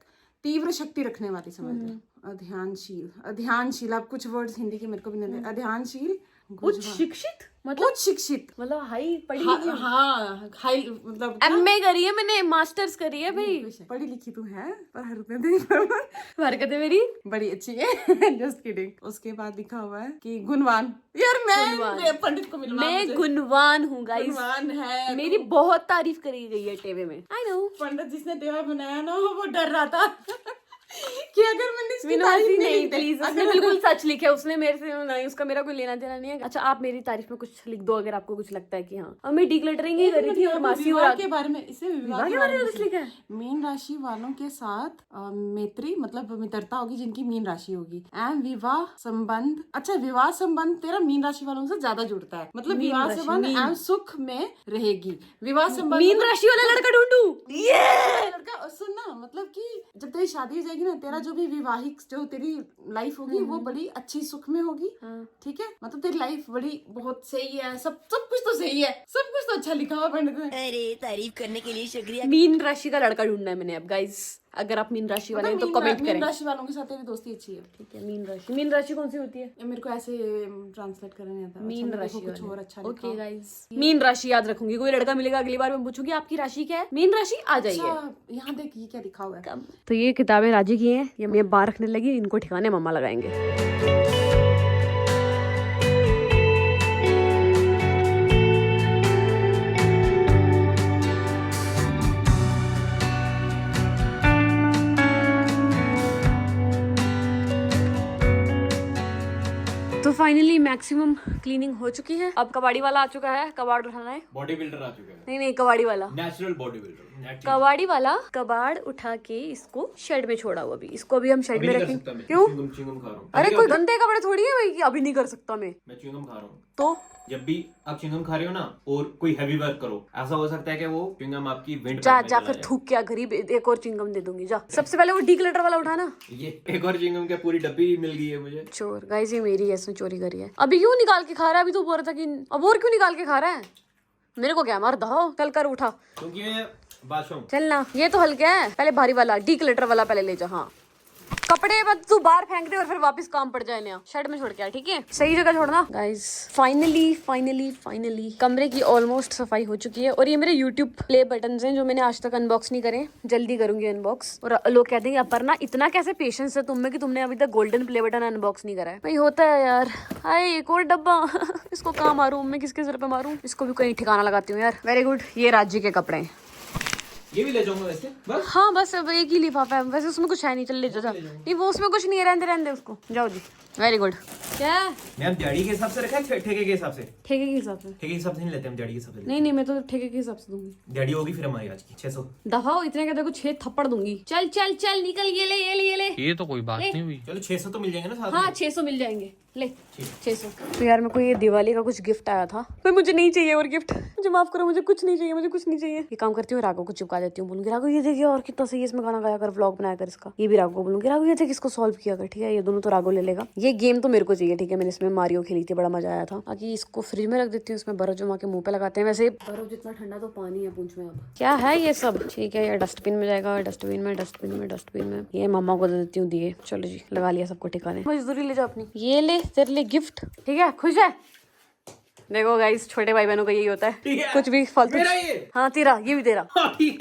तीव्र शक्ति रखने वाली समझ लो। अध्ययनशील आप कुछ वर्ड्स हिंदी के मेरे को भी नहीं। अध्ययनशील, उच्च शिक्षित मतलब हाई पढ़ी लिखी। हाँ हाई मतलब एमए करी है मैंने, मास्टर्स करी है भाई। पढ़ी लिखी तू है पर हरकतें हरकतें मेरी बड़ी अच्छी है। Just kidding. उसके बाद लिखा हुआ है कि गुणवान। यार मैं पंडित को मिलवा, मैं गुणवान हूँ गाइस, गुणवान है। मेरी बहुत तारीफ करी गई है टेवे में। आई नो पंडित जिसने टेवा बनाया ना वो डर रहा था कि अगर मैंने इसकी तारीफ नहीं प्लीज, उसने बिल्कुल सच लिखा है, उसने मेरे से नहीं, उसका मेरा कोई लेना देना नहीं है। अच्छा आप मेरी तारीफ में कुछ लिख दो अगर आपको कुछ लगता है कि हाँ। और मैं डिक्लटरिंग ही करी थी और मासी और के बारे में, इसे विवाह के बारे में कुछ लिखा है। मीन राशि वालों के साथ मैत्री मतलब मित्रता होगी जिनकी मीन राशि होगी। एंड विवाह संबंध, अच्छा विवाह संबंध तेरा मीन राशि वालों से ज्यादा जुड़ता है, मतलब विवाह संबंध एवं सुख में रहेगी। विवाह संबंध मीन राशि वाला लड़का ढूंढूं। लड़का सुन ना, मतलब कि जब तेरी शादी हो जाएगी ना, तेरा जो भी विवाहित आगे जो तेरी लाइफ होगी वो बड़ी अच्छी सुख में होगी, ठीक है। मतलब तेरी लाइफ बड़ी बहुत सही है, सब कुछ तो सही है, सब कुछ तो अच्छा लिखा हुआ पंडित में। अरे तारीफ करने के लिए शुक्रिया। मीन राशि का लड़का ढूंढना है मैंने अब गाइस। अगर आप मीन राशि वाले हैं तो कमेंट करें। मीन राशि वालों के साथ तेरी दोस्ती अच्छी है। ठीक है, मीन राशि कौन सी होती है? ये मेरे को ऐसे ट्रांसलेट करना नहीं आता। मीन अच्छा, राशि कुछ और अच्छा लिखा ओके हो। गाइस, मीन राशि याद रखूंगी। कोई लड़का मिलेगा अगली बार मैं पूछूंगी आपकी राशि क्या है, मीन राशि आ जाइए। अच्छा, यहाँ देख ये क्या लिखा हुआ है। तो ये किताबें राजी की हैं, ये मैं बाहर रखने लगी, इनको ठिकाने मम्मा लगाएंगे। तो फाइनली मैक्सिमम क्लीनिंग हो चुकी है। अब कबाड़ी वाला आ चुका है, कबाड़ उठाना है। बॉडी बिल्डर आ चुका है। नहीं कबाड़ी वाला, नेचुरल बॉडी बिल्डर। कबाड़ी वाला कबाड़ उठा के इसको शेड में छोड़ा हुआ। अभी इसको अभी हम शेड में रखेंगे। क्यों? च्युइंगम खा रहा हूँ। अरे कोई गंदे कपड़े थोड़ी है भाई कि अभी नहीं कर सकता मैं च्युइंगम खा रहा हूँ। तो जब भी आप च्युइंगम खा रहे हो ना और कोई हैवी वर्क करो, ऐसा हो सकता है कि वो च्युइंगम आपकी विंड जा फिर थूक क्या गरीब, एक और चिंगम दे दूंगी जा। सबसे पहले वो डीक्लटर वाला उठाना। ये एक और च्युइंगम की पूरी डब्बी मिल गई है मुझे। चोर गाइस, ये मेरी है, इसने चोरी करी है। अभी क्यों निकाल के खा रहा है? अभी तो बोल रहा था कि अब और क्यों निकाल के खा रहा है? मेरे को क्या मार दो, चल कर उठा। क्योंकि मैं बादशाह हूं। चलना, ये तो हल्का है, पहले भारी वाला डीक्लटर वाला पहले ले जा। हाँ, कपड़े बस तू बाहर फेंक दे और फिर वापस काम पड़ जाए नया। शेड में छोड़ के आ, ठीक है? सही जगह छोड़ना। गाइस फाइनली कमरे की ऑलमोस्ट सफाई हो चुकी है। और ये मेरे YouTube प्ले बटन हैं जो मैंने आज तक अनबॉक्स नहीं करे, जल्दी करूंगी अनबॉक्स। और लोग कहते हैं अपर्णा इतना कैसे पेशेंस है तुम में कि तुमने अभी तक गोल्डन प्ले बटन अनबॉक्स नहीं करा है। भाई होता है यार। हाय एक और डब्बा इसको कहाँ मारूं मैं, किसके सिर पे मारूं? इसको भी कहीं ठिकाना लगाती हूँ यार। वेरी गुड, ये राज्य के कपड़े हैं। ये भी ले जाऊंगा वैसे बस। हाँ बस अब एक ही लिफाफा है वैसे, उसमें कुछ है नहीं। चल ले जा। नहीं वो उसमें कुछ नहीं है, रहने उसको, जाओ जी। Very good. क्या मैम दिहाड़ी के हिसाब से रखा है ठेके के हिसाब से? ठेके के हिसाब से। ठेके के हिसाब से नहीं लेते हम, दिहाड़ी के हिसाब से। नहीं मैं तो ठेके के हिसाब से दूंगी। दिहाड़ी होगी फिर हमारी आज की 600। दफा हो इतने कहते कुछ 6 थप्पड़ दूंगी। चल निकल, ये ले। ये तो कोई बात नहीं हुई। चलो 600 तो मिल जाएंगे ना साथ हाँ में? 600 मिल जाएंगे, ले 600। तो यार मेरे को ये दिवाली का कुछ गिफ्ट आया था, पर मुझे नहीं चाहिए और गिफ्ट। मुझे माफ करो, मुझे कुछ नहीं चाहिए। ये काम करती हूँ, राघव को चिपका देती हूँ, बोलूंगी राघव ये देखिए और कितना सही है, इसमें गाना गाया कर, व्लॉग बनाया कर इसका। ये भी राघव को बोलूंगी राघव ये देख इसको सॉल्व किया कर, ठीक है? ये दोनों तो राघव ले लेगा। ये गेम तो मेरे को चाहिए, ठीक है? मैंने इसमें मारियो खेली थी, बड़ा मजा आया था। बाकी इसको फ्रिज में रख देती हूँ, इसमें बर्फ जमा के मुंह पे लगाते हैं। वैसे बर्फ जितना ठंडा तो पानी है पूंछ में। अब क्या है ये सब? ठीक है, ये डस्टबिन में जाएगा, डस्टबिन में। ये मम्मा को दे देती हूँ दिए। चलो जी, लगा लिया सबको ठिकाने। मजदूरी ले जा अपनी। ये ले तेरे लिए गिफ्ट, ठीक है? खुश है? देखो गाइस, छोटे भाई बहनों का यही होता है, कुछ भी फालतू। हाँ तेरा, ये भी तेरा। ठीक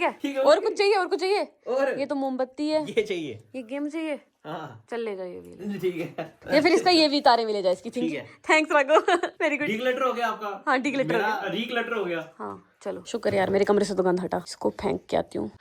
है। और कुछ चाहिए? और ये तो मोमबत्ती है, ये चाहिए, ये गेम चाहिए। हाँ चल ले जाइए भी। ठीक है। या फिर इसका ये भी तारे मिले जाए इसकी। ठीक है, thanks Raghav. Very good. Declutter हो गया आपका? हाँ डीक्लटर हो गया। रीक्लटर हो गया। हाँ चलो शुक्र यार, मेरे कमरे से तो गंद हटा। इसको फेंक के आती हूँ।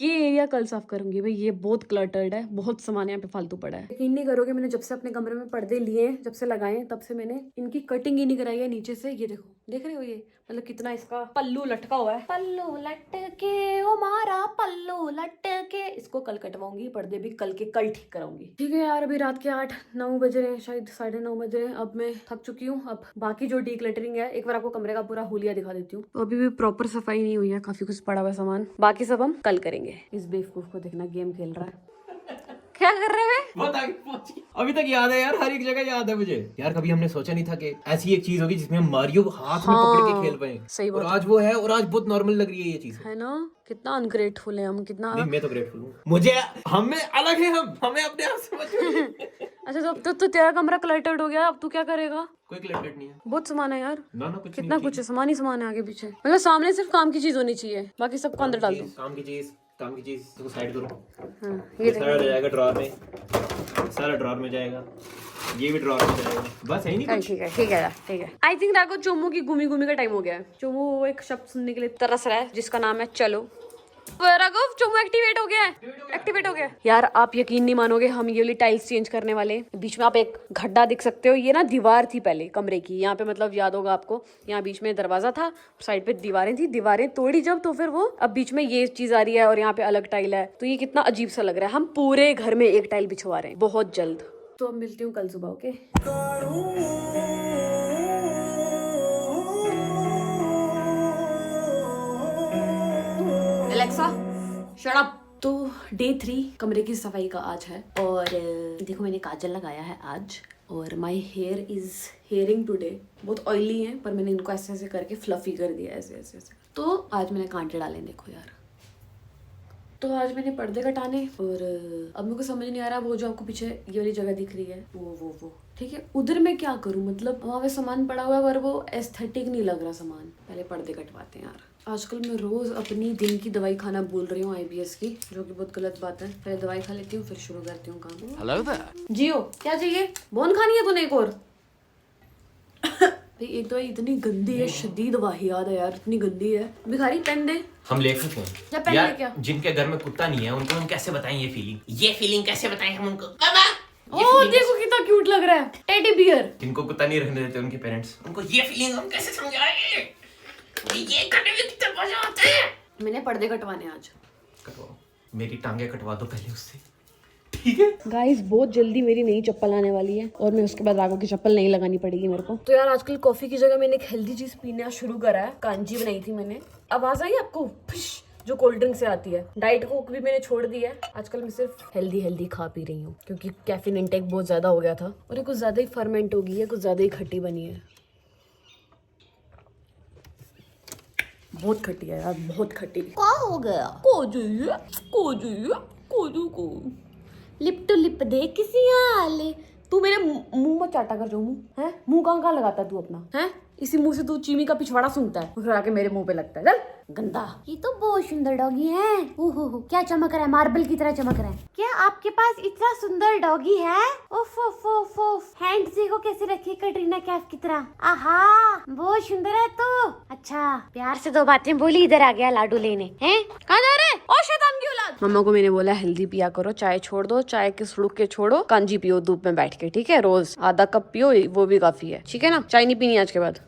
ये एरिया कल साफ करूंगी भाई, ये बहुत क्लटर्ड है, बहुत सामान यहाँ पे फालतू पड़ा है। यकीन नहीं करोगे, मैंने जब से अपने कमरे में पर्दे लिए, जब से लगाए, तब से मैंने इनकी कटिंग ही नहीं कराई है नीचे से। ये देखो, देख रहे हो ये मतलब कितना इसका पल्लू लटका हुआ है। पल्लू लटके ओ मारा पल्लू लटके। इसको कल कटवाऊंगी, पर्दे भी कल के कल ठीक कराऊंगी। ठीक है यार, अभी रात के 8-9 बज रहे हैं, शायद 9:30 बज रहे हैं। अब मैं थक चुकी हूँ। अब बाकी जो डीक्लटरिंग है, एक बार आपको कमरे का पूरा हुलिया दिखा देती हूँ। तो अभी भी प्रॉपर सफाई नहीं हुई है, काफी कुछ पड़ा हुआ सामान। बाकी सब हम कल करेंगे। इस बेवकूफ को देखना, गेम खेल रहा है। क्या कर रहे हैं? बहुत आगे पहुंच गए। अभी तक याद है यार, हर एक जगह याद है मुझे यार। कभी हमने सोचा नहीं था कि ऐसी एक चीज होगी जिसमें हम मारियो हाथ में पकड़ के खेल पाए। सही और आज वो है, और आज बहुत नॉर्मल लग रही है ये चीज। है ना? कितना अनग्रेटफुल है हम, कितना। नहीं, मैं तो ग्रेटफुल हूँ। मुझे हमें अलग है, हमें अपने आप समझ। अच्छा तो तेरा कमरा क्लटर्ड हो गया, अब तू क्या करेगा? कोई क्लटर्ड नहीं है। बहुत सामान है यार, ना कुछ कितना कुछ है, सामान ही सामान है आगे पीछे। मतलब सामने सिर्फ काम की चीज होनी चाहिए, बाकी सबको अंदर डाल दो। काम की चीज तो साइड करो। हाँ, ये सारा जाएगा ड्रॉर में, सारा ड्रॉर में जाएगा, ये भी ड्रॉर में जाएगा। बस है नहीं कुछ। ठीक है। आई थिंक राघव चोमू की घूमी का टाइम हो गया है। चोमू एक शब्द सुनने के लिए तरस रहा है जिसका नाम है चलो। राघव चोमू एक्टिवेट हो गया। यार आप यकीन नहीं मानोगे, हम ये वाली टाइल्स चेंज करने वाले। बीच में आप एक गड्ढा देख सकते हो, ये ना दीवार थी पहले कमरे की, यहाँ पे मतलब याद होगा आपको, यहाँ बीच में दरवाजा था, साइड पे दीवारें थी, दीवारें तोड़ी जब, तो फिर वो अब बीच में ये चीज आ रही है और यहाँ पे अलग टाइल है। तो ये कितना अजीब सा लग रहा है। हम पूरे घर में एक टाइल बिछवा रहे हैं बहुत जल्द। तो अब मिलती हूँ कल सुबह, ओके? Alexa, shut up. तो डे 3 कमरे की सफाई का आज है और देखो मैंने काजल लगाया है आज और my here is hearing today. बहुत ऑयली है पर मैंने इनको ऐसे ऐसे करके फ्लफी कर दिया ऐसे ऐसे ऐसे। तो आज मैंने कांटे डाले देखो यार। तो आज मैंने पर्दे कटाने और अब मेरे को समझ नहीं आ रहा वो जो आपको पीछे ये वाली जगह दिख रही है वो ठीक है उधर मैं क्या करूं, मतलब वहाँ पे सामान पड़ा हुआ है पर वो एस्थेटिक नहीं लग रहा सामान। पहले पर्दे कटवाते हैं यार। आजकल मैं रोज अपनी दिन की दवाई खाना भूल रही हूँ IBS की, जो कि बहुत गलत बात है। पहले दवाई खा लेती हूँ फिर शुरू करती हूँ काम। Hello there. जियो क्या चाहिए? बोन खानी है तूने एक और? भाई एक तो इतनी गंदी है, शदीद वाहियात है यार, इतनी गंदी है। भिखारी पेन दे। हम लेखक हैं क्या पेन ले क्या? जिनके घर में कुत्ता नहीं है उनको हम कैसे बताएं ये फीलिंग कैसे बताएं हम उनको। ओ देखो कितना क्यूट लग रहा है, टेडी बियर। जिनको कुत्ता नहीं रखने देते उनके पेरेंट्स, उनको ये फीलिंग हम कैसे समझाएंगे? ये करने में कितना मजा आता है। मैंने पर्दे कटवाने आज। कटवाओ, मेरी टांगे कटवा दो पहले उससे, ठीक है? गाइस बहुत जल्दी मेरी नई चप्पल आने वाली है और मैं उसके बाद राघव की चप्पल नहीं लगानी पड़ेगी मेरे को। तो यार आजकल कॉफी की जगह मैंने एक हेल्दी चीज पीना शुरू करा है। कांजी बनाई थी मैंने। आवाज आई आपको? जो कोल्ड ड्रिंक से आती है। डाइट कोक भी मैंने छोड़ दी है। आजकल मैं सिर्फ हेल्दी खा पी रही हूँ क्योंकि कैफीन इंटेक बहुत ज्यादा हो गया था और ये कुछ ज्यादा ही फर्मेंट हो गई है, कुछ ज्यादा ही खट्टी बनी है। बहुत खट्टी है यार, बहुत खट्टी। क्या हो गया? को लिप टू लिप दे किसी हाल। तू मेरे मुंह में चाटा कर जो मुंह है। मुंह कहाँ लगाता है तू अपना है? इसी मुंह से तू चीमी का पिछवाड़ा सुनता है, फिर आके मेरे मुंह पे लगता है। चल गंदा। ये तो बहुत सुंदर डॉगी है। ओहो क्या चमक रहा है, मार्बल की तरह चमक रहा है। क्या आपके पास इतना सुंदर डॉगी है? ओफ ओफ ओफ ओफ, हैंड देखो कैसे रखी कटरीना कैफ की तरह। आहा बहुत सुंदर है तो। अच्छा प्यार से 2 बातें बोली, इधर आ गया लाडू लेने। हैं कहाँ जा रहे? ओ शैतान की औलाद। मम्मा को मैंने बोला हेल्दी पिया करो, चाय छोड़ दो, चाय के सुड़क के छोड़ो, कांजी पियो धूप में बैठ के, ठीक है? रोज आधा कप पियो, वो भी काफी है, ठीक है ना? चाय नहीं पीनी आज के बाद।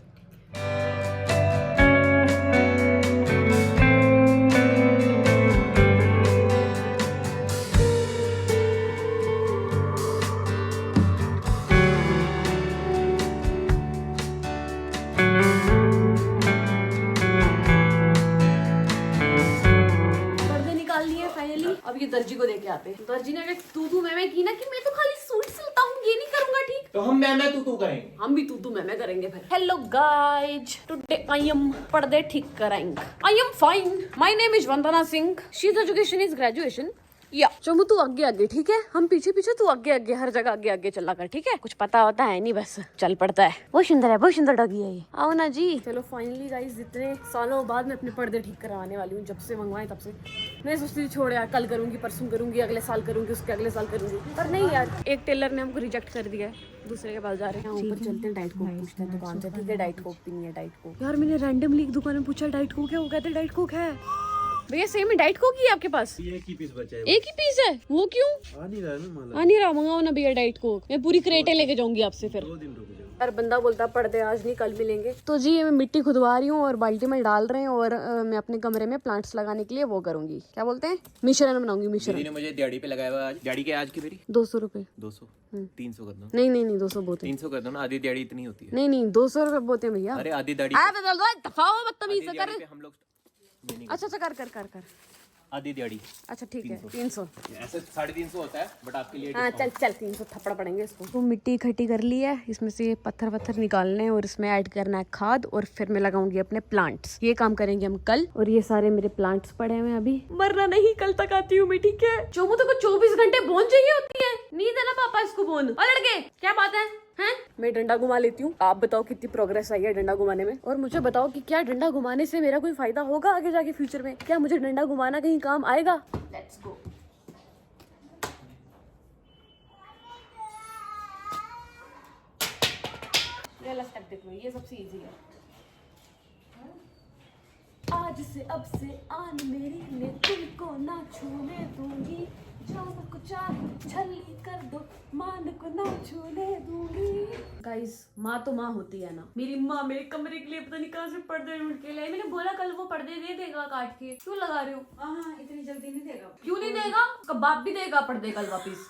अब ये दर्जी को देके आते हैं। दर्जी ने तू मैं की ना कि मैं तो खाली सूट सिलता हूँ, ये नहीं करूंगा, ठीक? तो हम मैं तू करेंगे। हम भी तू मैं करेंगे फिर। Hello guys, today I am पर्दे ठीक कराएंगे। I am fine, my name is Vandana Singh, शीज education is graduation. या चमू तू आगे ठीक है, हम पीछे तू आगे, हर जगह आगे चला कर, ठीक है? कुछ पता होता है नहीं, बस चल पड़ता है। बहुत सुंदर डॉगी है ये। आओ ना जी। चलो फाइनली गाइस, जितने सालों बाद मैं अपने पर्दे ठीक करवाने वाली हूँ, जब से मंगवाए तब से मैं सोचती थी छोड़ यार, कल करूंगी, परसों करूंगी, अगले साल करूंगी, उसके अगले साल करूंगी, पर नहीं यार, एक टेलर ने हमको रिजेक्ट कर दिया है, दूसरे के पास जा रहे हैं। ऊपर चलते हैं, डाइट कोक पूछते हैं दुकान से, ठीक है? डाइट कोक पीनी है, डाइट कोक। यार मैंने रैंडमली एक दुकान में पूछा डाइट कोक है, वो कहते डाइट कोक है। भैया सेम में डाइट कोक ही है आपके पास? एक ही पीस बचा है। एक ही पीस है? वो क्यों? आ नहीं रहा, मंगाओ ना भैया डाइट कोक, मैं पूरी क्रेटे लेके जाऊंगी आपसे फिर। 2 दिन रुक जाओ। यार बंदा बोलता पर्दे आज नहीं कल मिलेंगे। तो जी मैं मिट्टी खुदवा रही हूँ और बाल्टी में डाल रहे हैं और मैं अपने कमरे में प्लांट्स लगाने के लिए वो करूंगी, क्या बोलते हैं, मिश्रण बनाऊंगी। मिश्रण ने मुझे दिहाड़ी पे लगाया हुआ। दिहाड़ी के आज की मेरी 200 रुपए। 200 300 कर दो। नहीं 200 बहुत है। 300 कर दो ना, आधी दिहाड़ी इतनी होती है। नहीं 200 रुपए बहुत है भैया। अरे आधी दिहाड़ी हम लोग। अच्छा कर आधी दिहाड़ी। अच्छा ठीक है 300। ऐसे 350 होता है बट आपके लिए हाँ चल 300 थप्पड़ पड़ेंगे इसको। तो मिट्टी इकट्ठी कर ली है, इसमें से पत्थर निकालने हैं और इसमें ऐड करना है खाद और फिर मैं लगाऊंगी अपने प्लांट्स। ये काम करेंगे हम कल। और ये सारे मेरे प्लांट्स पड़े हुए हैं, अभी मरना नहीं, कल तक आती हूँ मैं, ठीक है? चोमू तो को 24 घंटे बोन चाहिए होती है, नींद है ना पापा इसको बोन। और लड़के क्या बात है? हैं? मैं डंडा घुमा लेती हूँ, आप बताओ कितनी प्रोग्रेस आई है डंडा घुमाने में, और मुझे बताओ कि क्या डंडा घुमाने से मेरा कोई फायदा होगा आगे जाके फ्यूचर में? क्या मुझे डंडा घुमाना कहीं काम आएगा? Let's go. ये सबसे इजी है। आज से अब से आन मेरी, मैं तुमको ना छूने दूंगी, जान को चाहे छली कर दो, मान को ना छूने दूंगी। गाइस माँ तो माँ होती है ना। मेरी माँ मेरे कमरे के लिए पता नहीं कहाँ से पर्दे ढूंढ के लाए। मैंने बोला कल वो पर्दे दे देगा काट के, क्यों लगा रहे हो? हाँ इतनी जल्दी नहीं देगा। क्यों नहीं देगा? उसका बाप भी देगा पर्दे कल वापिस।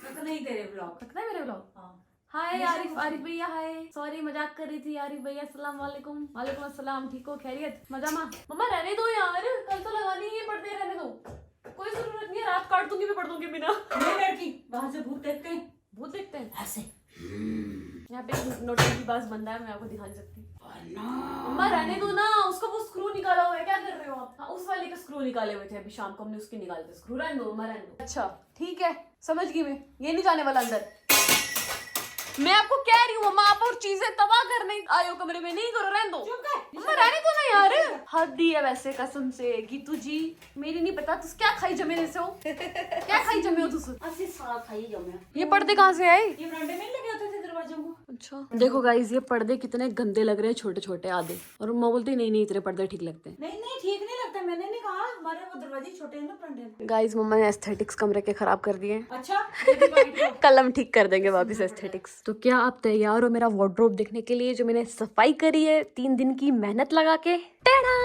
मैं तो नहीं दे रहे ब्लॉग, लगता है मेरे ब्लॉग। हाँ हाय आरिफ भैया, हाय सॉरी मजाक कर रही थी। आरिफ भैया अस्सलाम वालेकुम। वालेकुम अस्सलाम, ठीक हो? खैरियत? मजा माँ? मम्मा रहने दो यार, कल तो लगानी है पर्दे, रहने दो। कोई जरूरत नहीं है, रात काट दूंगी, मैं पढ़ दूंगी बिना। ये लड़की वहां से भूत देखते हैं, भूत देखते हैं ऐसे। यहाँ पे नोटबुक बाज बंदा है, मैं आपको दिखा नहीं सकती। अम्मा रहने दो ना, उसका वो स्क्रू निकाला हुआ है, क्या कर रहे हो आप? हाँ, उस वाले का स्क्रू निकाले हुए थे अभी शाम को, हमने उसके निकाले थे स्क्रू। रहने दो अम्मा, रहने दो। अच्छा ठीक है, समझ गई मैं, ये नहीं जाने वाला अंदर। मैं आपको कह रही हूँ अम्मा, आप और चीजें तबाह करने आए हो कमरे में, नहीं करो, रहने दो। अम्मा रहने दो ना यार, हद दी है वैसे कसम से। गीतू जी मेरी नहीं पता तुस क्या खाई जमे जैसे हो, क्या खाई जमे हो तुस? असली साग खाई जमे। ये पर्दे कहाँ से आए? ये बरामदे में लगे होते थे दरवाजों को। अच्छा देखो गाइस, ये पर्दे कितने गंदे लग रहे हैं, छोटे छोटे आधे। और मैं बोलती नहीं नहीं तेरे पर्दे ठीक लगते हैं। नहीं ठीक नहीं लगता, मैंने नहीं कहा, हमारे वो दरवाजे छोटे हैं ना बरामदे। गाइस मम्मा ने एस्थेटिक्स कमरे के खराब कर दिए। अच्छा कल हम ठीक कर देंगे वापस एस्थेटिक्स। तो क्या आप तैयार हो मेरा वार्डरोब देखने के लिए, जो मैंने सफाई करी है 3 दिन की मेहनत लगा के? टाडा!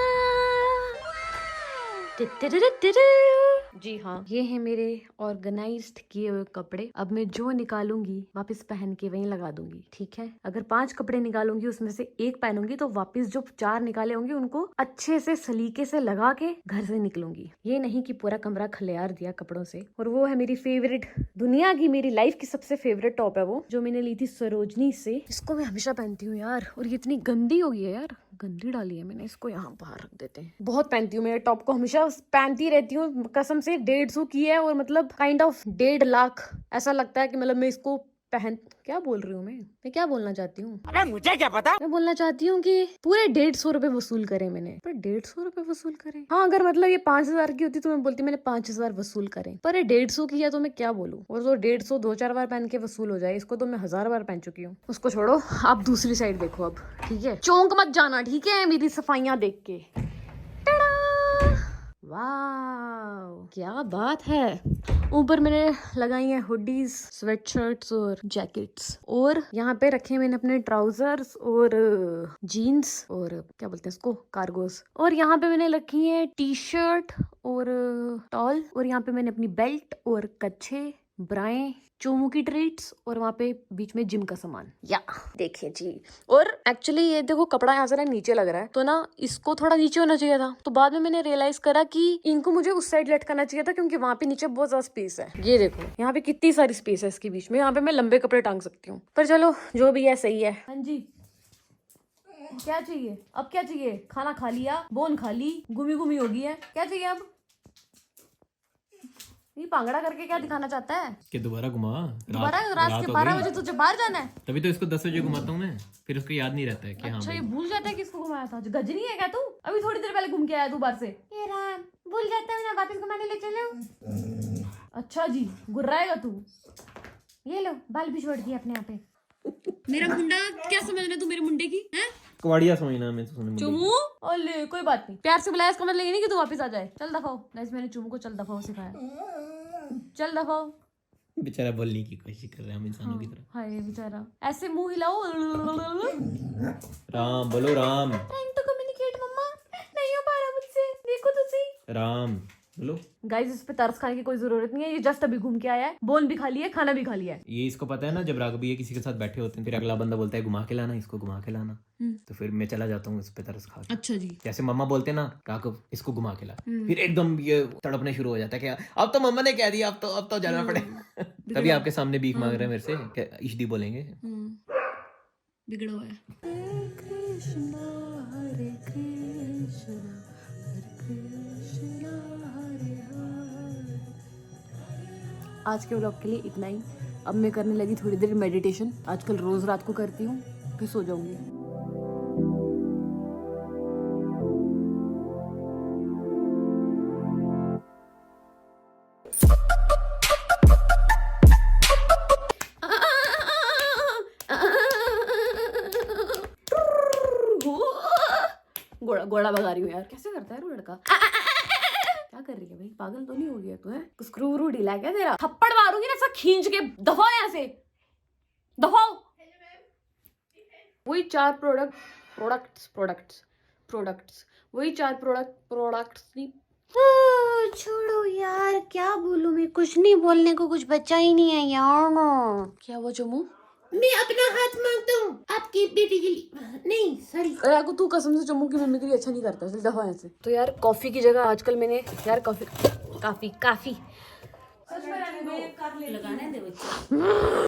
जी हाँ, ये है मेरे ऑर्गेनाइज्ड किए हुए कपड़े। अब मैं जो निकालूंगी वापस पहन के वहीं लगा दूंगी, ठीक है? अगर 5 कपड़े निकालूंगी उसमें से 1 पहनूंगी, तो वापस जो 4 निकाले होंगे उनको अच्छे से सलीके से लगा के घर से निकलूंगी। ये नहीं कि पूरा कमरा खलियार दिया कपड़ों से। और वो है मेरी फेवरेट, दुनिया की, मेरी लाइफ की सबसे फेवरेट टॉप है वो, जो मैंने ली थी सरोजनी से। इसको मैं हमेशा पहनती हूँ यार, और ये इतनी गंदी हो गई है यार, गंदी डाली है मैंने, इसको यहाँ बाहर रख देते हैं। बहुत पहनती हूँ, मेरे टॉप को हमेशा पहनती रहती हूँ कसम से। 150 की है, और मतलब काइंड ऑफ 1.5 लाख। ऐसा लगता है कि मतलब मैं इसको पहन, क्या बोल रही हूँ मैं क्या बोलना चाहती हूँ? अरे मुझे क्या पता। मैं बोलना चाहती हूँ कि पूरे 150 रुपए वसूल करे मैंने। पर 150 रुपए वसूल करे? हाँ, अगर मतलब ये 5000 की होती तो मैं बोलती मैंने 5000 वसूल करे, पर ये 150 की है तो मैं क्या बोलूँ। और तो 150 2-4 बार पहन के वसूल हो जाए, इसको तो मैं 1000 बार पहन चुकी हूँ। उसको छोड़ो, आप दूसरी साइड देखो अब, ठीक है? चौंक मत जाना, ठीक है, मेरी सफाइयाँ देख के। वाह क्या बात है। ऊपर मैंने लगाई है हुडीज, स्वेटशर्ट्स और जैकेट्स, और यहाँ पे रखे मैंने अपने ट्राउजर्स और जीन्स और क्या बोलते हैं इसको, कार्गोस। और यहाँ पे मैंने रखी है टी शर्ट और टॉल, और यहाँ पे मैंने अपनी बेल्ट और कच्छे, ब्राएं, चोमू की ट्रीट्स, और वहाँ पे बीच में जिम का सामान। या देखिए जी। और एक्चुअली ये देखो कपड़ा यहाँ से ना नीचे लग रहा है, तो ना इसको थोड़ा नीचे होना चाहिए था। तो बाद में मैंने रियलाइज करा कि इनको मुझे उस साइड लटकाना चाहिए था, क्योंकि वहाँ पे नीचे बहुत ज्यादा स्पेस है। ये देखो यहाँ पे कितनी सारी स्पेस है इसके बीच में, यहाँ पे मैं लंबे कपड़े टांग सकती हूँ। पर चलो जो भी है सही है। हाँ जी, क्या चाहिए अब? क्या चाहिए? खाना खा लिया, बोन खा ली, गुमी गुमी होगी है, क्या चाहिए अब? ये पांगड़ा करके क्या दिखाना चाहता है? कि दोबारा घुमा, दोबारा रात के 12 बजे तुझे बाहर जाना है? तभी तो इसको 10 बजे घुमाता हूँ मैं, फिर उसको याद नहीं रहता है कि अच्छा, ये भूल जाता है किसको घुमाया था? गजनी है क्या तू? अभी थोड़ी देर पहले घूम के आया तू बाहर से। ये राम, भूल जाता है ना, वापस घुमाने ले चलो। अच्छा जी, गुर्राएगा तू। ये लो, बाल भी छोड़ दिए अपने यहाँ पे। मेरा मुंडा क्या समझना तू मेरे मुंडे की है? कवाड़िया समझना मैं तो चुमू, ओले कोई बात नहीं, प्यार से बुलाया इसका मतलब ये नहीं कि तू वापस आ जाए। चल दफाओ। गाइस मैंने चुमू को चल दफाओ सिखाया। चल दफाओ। बेचारा बोलने की कोशिश कर रहा है हम इंसानों की तरह। हाय बेचारा, ऐसे मुंह हिलाओ। राम बोलो, राम। ट्राइंग टू कम्युनिकेट मम्मा, नहीं हो पा रहा मुझसे, देखो तो सही। राम बोलो। गाइस इस पे तरस खाने की कोई जरूरत नहीं है, ये जस्ट अभी घूम के आया है, बोन भी खा लिया, खाना भी खा लिया है। ये इसको पता है ना, जब राघव भैया किसी के साथ बैठे होते हैं, फिर अगला बंदा बोलता है घुमा के लाना, इसको घुमा के लाना, तो फिर मैं चला जाता हूँ इस पे तरस खा के। अच्छा जी। जैसे मम्मा बोलते हैं ना, राघव इसको घुमा के ला, फिर एकदम ये तड़पने शुरू हो जाता है कि अब तो मम्मा ने कह दिया, अब तो जाना पड़ेगा। तभी आपके सामने भीख मांग रहे हैं मेरे से, क्या इश्दी बोलेंगे? बिगड़ा हुआ है। आज के व्लॉग के लिए इतना ही। अब मैं करने लगी थोड़ी देर मेडिटेशन, आजकल रोज रात को करती हूँ, फिर सो जाऊंगी। घोड़ा भगा रही हूँ यार, कैसे करता है वो लड़का? क्या कर रही है भाई, पागल तो नहीं हो गया तू? है स्क्रू व्रू ढीला है क्या तेरा? थप्पड़ मारूंगी ना ऐसा खींच के, दफाओ यहाँ से, दफाओ। वही 4 प्रोडक्ट्स वही 4 प्रोडक्ट्स नहीं। छोड़ो यार, क्या बोलूं मैं, कुछ नहीं बोलने को, कुछ बचा ही नहीं है यार। क्या हुआ चमू? मैं अपना हाथ मांगता हूँ आपकी बेटी के लिए। नहीं सॉरी। अरे तू कसम से चमू की मम्मी के लिए अच्छा नहीं करता, चल दफा ऐसे। तो यार कॉफी की जगह आजकल मैंने, यार काफी काफी लगाने दे बच्चे